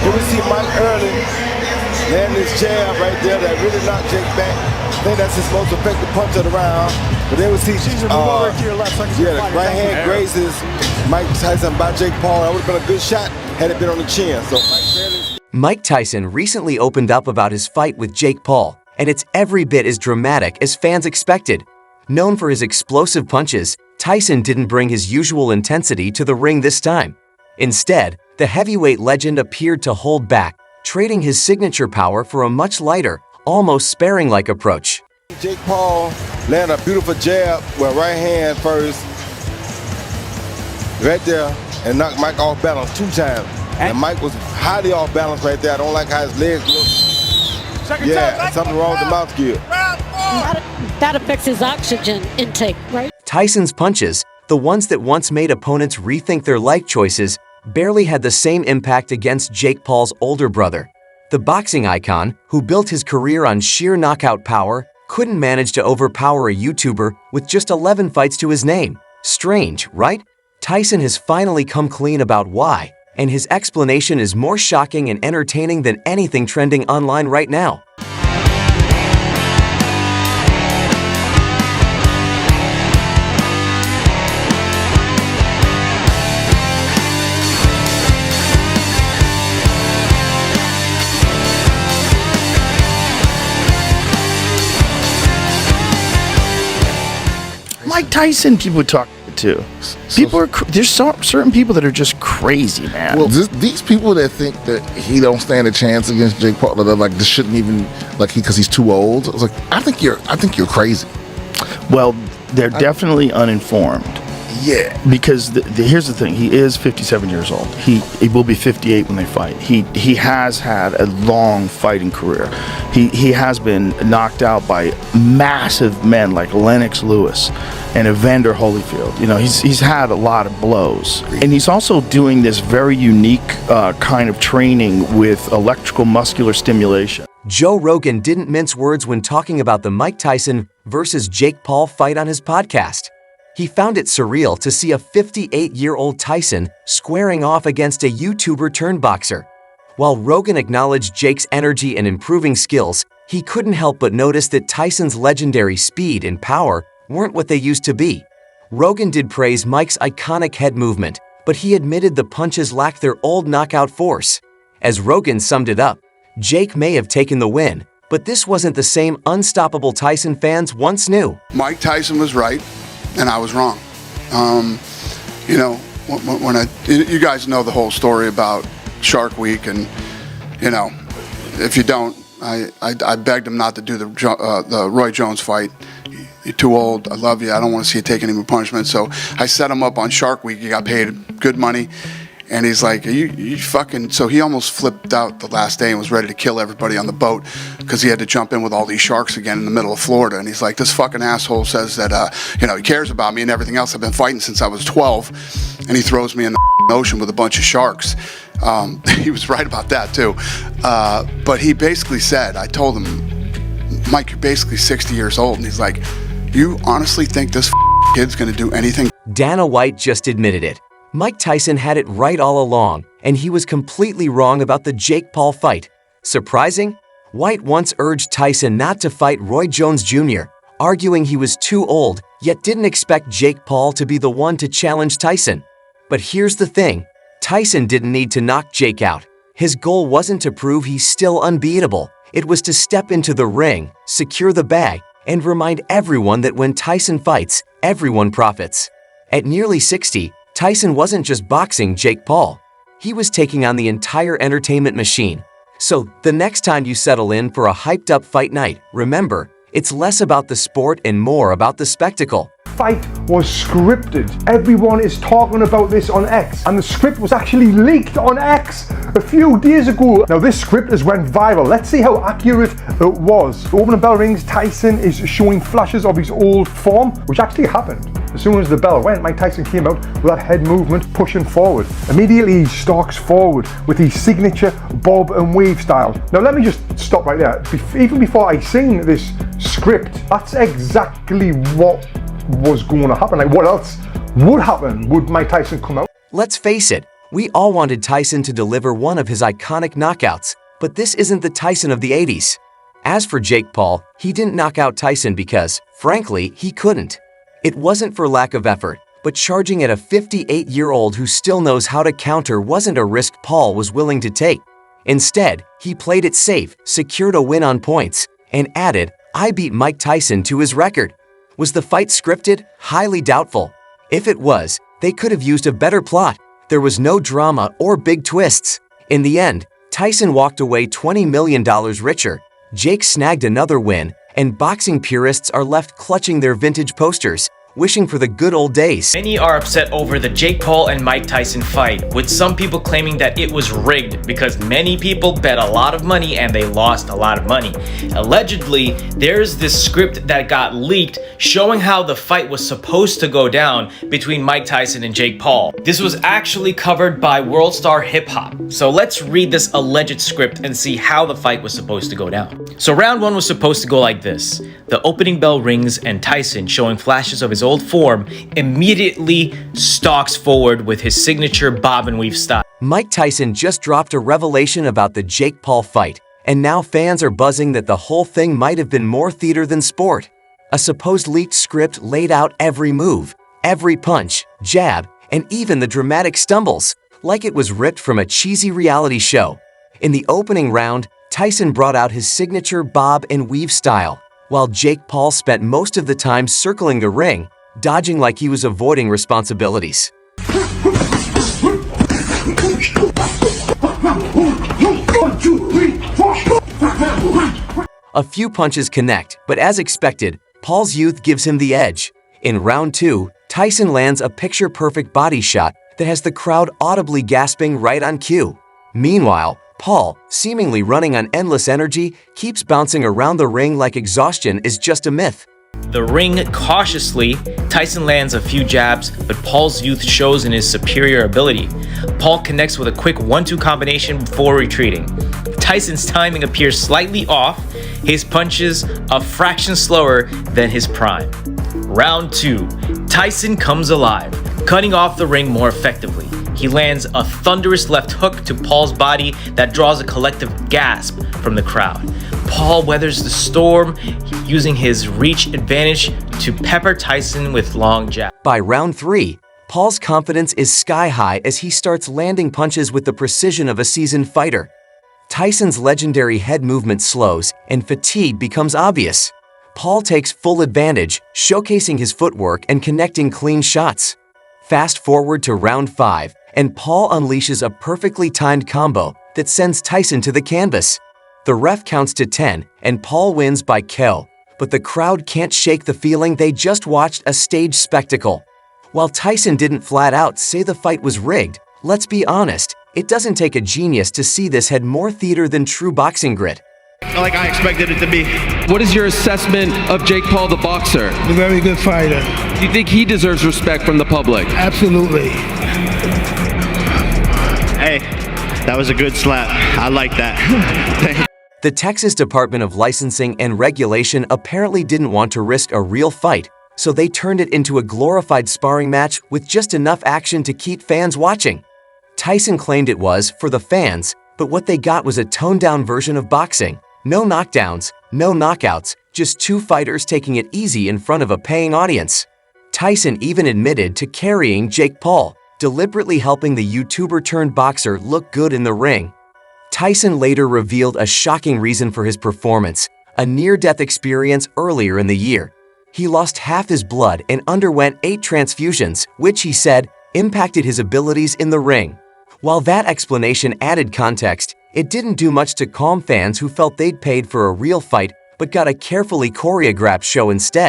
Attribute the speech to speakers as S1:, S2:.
S1: Here we see Mike early land this jab right there that really knocked Jake back. I think that's his most effective punch of the round. But then we see the right hand grazes Mike Tyson by Jake Paul. That would have been a good shot had it been on the chin. So
S2: Mike Tyson recently opened up about his fight with Jake Paul, and it's every bit as dramatic as fans expected. Known for his explosive punches, Tyson didn't bring his usual intensity to the ring this time. Instead, the heavyweight legend appeared to hold back, trading his signature power for a much lighter, almost sparing-like approach.
S1: Jake Paul landed a beautiful jab with right hand first, right there, and knocked Mike off balance 2 times. And Mike was highly off balance right there. I don't like how his legs look. Yeah, something wrong with the mouth gear.
S3: That affects his oxygen intake, right?
S2: Tyson's punches, the ones that once made opponents rethink their life choices, barely had the same impact against Jake Paul's older brother. The boxing icon, who built his career on sheer knockout power, couldn't manage to overpower a YouTuber with just 11 fights to his name. Strange, right? Tyson has finally come clean about why, and his explanation is more shocking and entertaining than anything trending online right now.
S4: Mike Tyson, people talk to. There's certain people that are just crazy, man.
S5: Well, these people that think that he don't stand a chance against Jake Paul, they're like, this shouldn't even because he's too old. I was like, I think you're crazy.
S4: Well, they're definitely uninformed.
S5: Yeah,
S4: because here's the thing: he is 57 years old. He will be 58 when they fight. He has had a long fighting career. He has been knocked out by massive men like Lennox Lewis and Evander Holyfield. You know, he's had a lot of blows, and he's also doing this very unique kind of training with electrical muscular stimulation.
S2: Joe Rogan didn't mince words when talking about the Mike Tyson versus Jake Paul fight on his podcast. He found it surreal to see a 58-year-old Tyson squaring off against a YouTuber turned boxer. While Rogan acknowledged Jake's energy and improving skills, he couldn't help but notice that Tyson's legendary speed and power weren't what they used to be. Rogan did praise Mike's iconic head movement, but he admitted the punches lacked their old knockout force. As Rogan summed it up, Jake may have taken the win, but this wasn't the same unstoppable Tyson fans once knew.
S6: Mike Tyson was right, and I was wrong. You know, when you guys know the whole story about Shark Week, and you know, if you don't, I begged him not to do the Roy Jones fight. You're too old. I love you. I don't want to see you take any more punishment. So I set him up on Shark Week. He got paid good money. And he's like, you fucking... So he almost flipped out the last day and was ready to kill everybody on the boat because he had to jump in with all these sharks again in the middle of Florida. And he's like, this fucking asshole says that, you know, he cares about me and everything else. I've been fighting since I was 12. And he throws me in the ocean with a bunch of sharks. He was right about that, too. But he basically said, I told him, Mike, you're basically 60 years old. And he's like, you honestly think this kid's going to do anything?
S2: Dana White just admitted it. Mike Tyson had it right all along, and he was completely wrong about the Jake Paul fight. Surprising? White once urged Tyson not to fight Roy Jones Jr., arguing he was too old, yet didn't expect Jake Paul to be the one to challenge Tyson. But here's the thing, Tyson didn't need to knock Jake out. His goal wasn't to prove he's still unbeatable. It was to step into the ring, secure the bag, and remind everyone that when Tyson fights, everyone profits. At nearly 60, Tyson wasn't just boxing Jake Paul. He was taking on the entire entertainment machine. So, the next time you settle in for a hyped-up fight night, remember, it's less about the sport and more about the spectacle.
S7: Fight was scripted. Everyone is talking about this on X, and the script was actually leaked on X a few days ago. Now this script has went viral. Let's see how accurate it was. The opening bell rings, Tyson is showing flashes of his old form, which actually happened. As soon as the bell went, Mike Tyson came out with that head movement, pushing forward. Immediately he stalks forward with his signature bob and weave style. Now let me just stop right there. Even before I seen this script, that's exactly what was going to happen. Like, what else would happen? Would Mike Tyson come out?
S2: Let's face it, We all wanted Tyson to deliver one of his iconic knockouts, but this isn't the Tyson of the 80s. As for Jake Paul, he didn't knock out Tyson because, frankly, he couldn't. It wasn't for lack of effort, but charging at a 58-year-old who still knows how to counter wasn't a risk Paul was willing to take. Instead, he played it safe, secured a win on points, and added, "I beat Mike Tyson" to his record. Was the fight scripted? Highly doubtful. If it was, they could have used a better plot. There was no drama or big twists. In the end, Tyson walked away $20 million richer, Jake snagged another win, and boxing purists are left clutching their vintage posters, wishing for the good old days.
S8: Many are upset over the Jake Paul and Mike Tyson fight, with some people claiming that it was rigged because many people bet a lot of money and they lost a lot of money. Allegedly, there's this script that got leaked showing how the fight was supposed to go down between Mike Tyson and Jake Paul. This was actually covered by World Star Hip Hop. So let's read this alleged script and see how the fight was supposed to go down. So round one was supposed to go like this. The opening bell rings and Tyson, showing flashes of his old form, immediately stalks forward with his signature bob and weave style.
S2: Mike Tyson just dropped a revelation about the Jake Paul fight, and now fans are buzzing that the whole thing might have been more theater than sport. A supposed leaked script laid out every move, every punch, jab, and even the dramatic stumbles, like it was ripped from a cheesy reality show. In the opening round, Tyson brought out his signature bob and weave style, while Jake Paul spent most of the time circling the ring, dodging like he was avoiding responsibilities. A few punches connect, but as expected, Paul's youth gives him the edge. In round two, Tyson lands a picture-perfect body shot that has the crowd audibly gasping right on cue. Meanwhile, Paul, seemingly running on endless energy, keeps bouncing around the ring like exhaustion is just a myth.
S8: The ring cautiously, Tyson lands a few jabs, but Paul's youth shows in his superior ability. Paul connects with a quick 1-2 combination before retreating. Tyson's timing appears slightly off, his punches a fraction slower than his prime. Round 2, Tyson comes alive, cutting off the ring more effectively. He lands a thunderous left hook to Paul's body that draws a collective gasp from the crowd. Paul weathers the storm, using his reach advantage to pepper Tyson with long jabs.
S2: By round 3, Paul's confidence is sky high as he starts landing punches with the precision of a seasoned fighter. Tyson's legendary head movement slows and fatigue becomes obvious. Paul takes full advantage, showcasing his footwork and connecting clean shots. Fast forward to round 5, and Paul unleashes a perfectly timed combo that sends Tyson to the canvas. The ref counts to 10, and Paul wins by KO, but the crowd can't shake the feeling they just watched a stage spectacle. While Tyson didn't flat out say the fight was rigged, let's be honest, it doesn't take a genius to see this had more theater than true boxing grit.
S9: Like I expected it to be. What is your assessment of Jake Paul, the boxer?
S10: A very good fighter.
S9: Do you think he deserves respect from the public?
S10: Absolutely.
S11: Hey, that was a good slap. I like that.
S2: The Texas Department of Licensing and Regulation apparently didn't want to risk a real fight, so they turned it into a glorified sparring match with just enough action to keep fans watching. Tyson claimed it was for the fans, but what they got was a toned-down version of boxing. No knockdowns, no knockouts, just two fighters taking it easy in front of a paying audience. Tyson even admitted to carrying Jake Paul, deliberately helping the YouTuber-turned-boxer look good in the ring. Tyson later revealed a shocking reason for his performance, a near-death experience earlier in the year. He lost half his blood and underwent 8 transfusions, which, he said, impacted his abilities in the ring. While that explanation added context, it didn't do much to calm fans who felt they'd paid for a real fight but got a carefully choreographed show instead.